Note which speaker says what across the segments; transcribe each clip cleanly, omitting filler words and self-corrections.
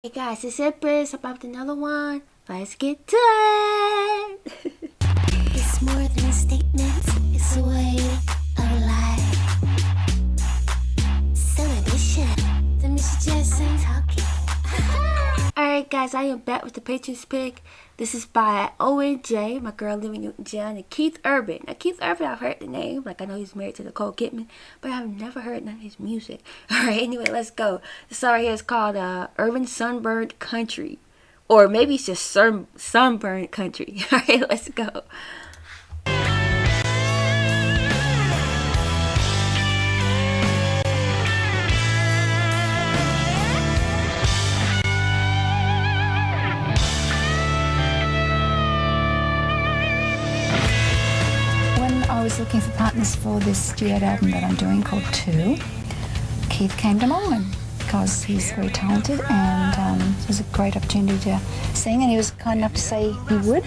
Speaker 1: Hey guys, it's Empress. I'm about another one. Let's get to it.
Speaker 2: It's more than a statement, it's a way of life. Celebration, the Miss Jackson talking.
Speaker 1: Alright guys, I am back with the Patriots pick. This is by ONJ, my girl Olivia Newton-John, and Keith Urban. Now Keith Urban, I've heard the name, like I know he's married to Nicole Kidman, but I've never heard none of his music. Alright, anyway, let's go. The song right here is called Urban Sunburned Country. Or maybe it's just Sunburned Country. Alright, let's go.
Speaker 3: I was looking for partners for this duet album that I'm doing called Two. Keith came to mind because he's very talented and it was a great opportunity to sing, and he was kind enough to say he would.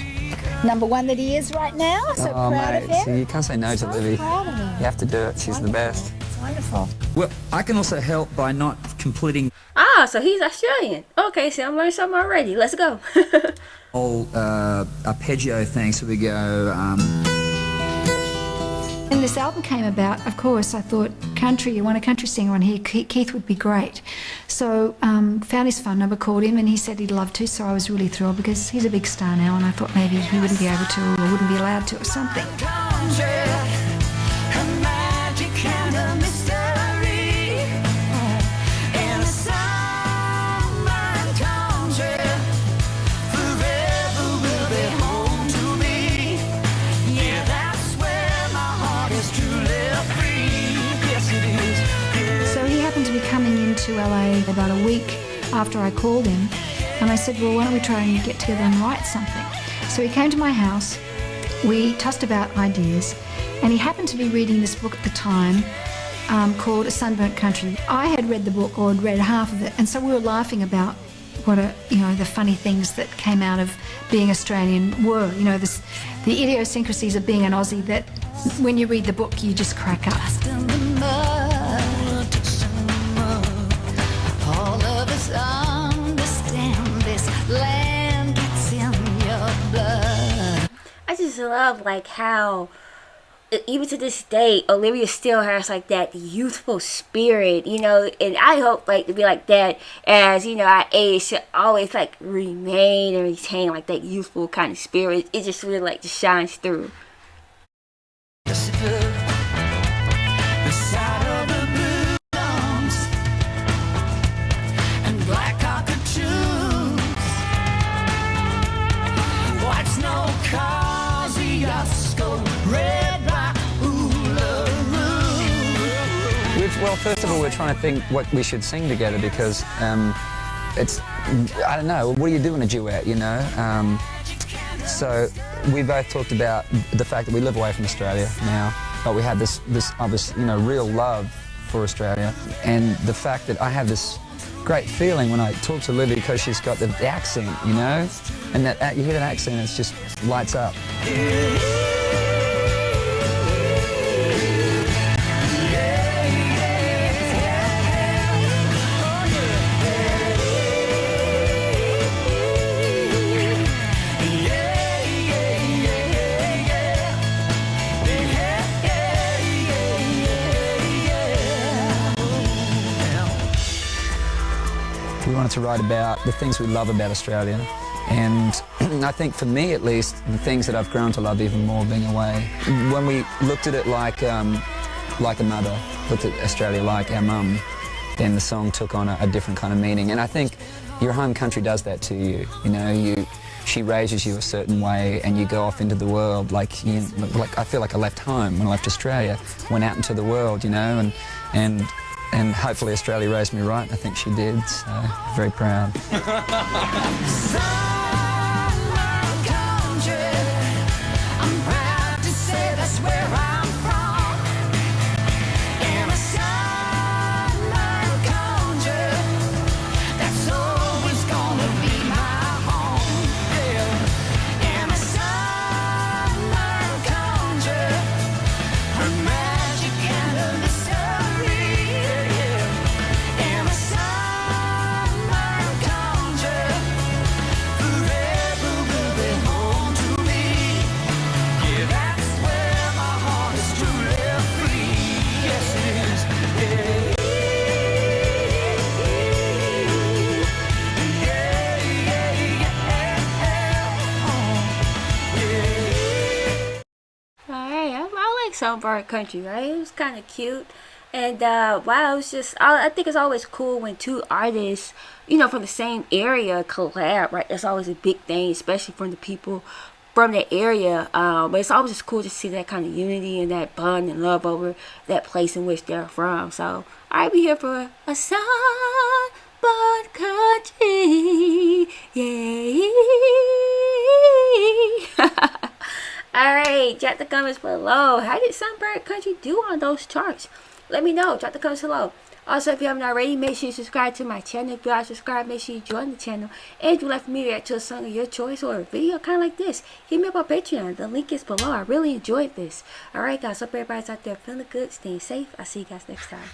Speaker 3: Number one that he is right now, so proud of him.
Speaker 4: So you can't say no to Livy.
Speaker 3: Proud of him.
Speaker 4: You have to do it, she's the best.
Speaker 3: It's wonderful.
Speaker 4: Well, I can also help by not completing
Speaker 1: Ah, so he's Australian. Okay, so I'm learning something already. Let's go.
Speaker 4: all arpeggio thing, so we go...
Speaker 3: When this album came about, of course, I thought country, you want a country singer on here, Keith would be great. So found his phone number, called him, and he said he'd love to, so I was really thrilled because he's a big star now, and I thought maybe he wouldn't be able to or wouldn't be allowed to or something. Coming into LA about a week after I called him, and I said, well, why don't we try and get together and write something? So he came to my house, we tossed about ideas, and he happened to be reading this book at the time called Sunburnt Country. I had read the book, or had read half of it, and so we were laughing about what the funny things that came out of being Australian were, the idiosyncrasies of being an Aussie that when you read the book you just crack up.
Speaker 1: I just love like how even to this day Olivia still has like that youthful spirit, and I hope like to be like that as I age, to always like remain and retain like that youthful kind of spirit. It just really like just shines through.
Speaker 4: Well, first of all, we're trying to think what we should sing together because it's, I don't know, what do you do in a duet, So we both talked about the fact that we live away from Australia now, but we have this obvious, real love for Australia, and the fact that I have this great feeling when I talk to Livy because she's got the accent, and that you hear that accent, it just lights up. We wanted to write about the things we love about Australia, and I think for me at least, the things that I've grown to love even more being away. When we looked at it like a mother, looked at Australia like our mum, then the song took on a different kind of meaning. And I think your home country does that to you. She raises you a certain way, and you go off into the world. Like I feel like I left home when I left Australia, went out into the world, and hopefully Australia raised me right. I think she did, so very proud.
Speaker 1: like Sunburned Country, right? It was kind of cute. And wow, it's just, I think it's always cool when two artists, you know, from the same area collab, right? That's always a big thing, especially from the people from that area. But it's always just cool to see that kind of unity and that bond and love over that place in which they're from. So I'll be here for a Sunburned Country. Yeah. Alright, drop the comments below. How did Sunburnt Country do on those charts? Let me know. Drop the comments below. Also, if you haven't already, make sure you subscribe to my channel. If you are subscribed, make sure you join the channel. And if you like me to react to a song of your choice or a video kind of like this, hit me up on Patreon. The link is below. I really enjoyed this. Alright guys, hope everybody's out there feeling good, staying safe. I'll see you guys next time.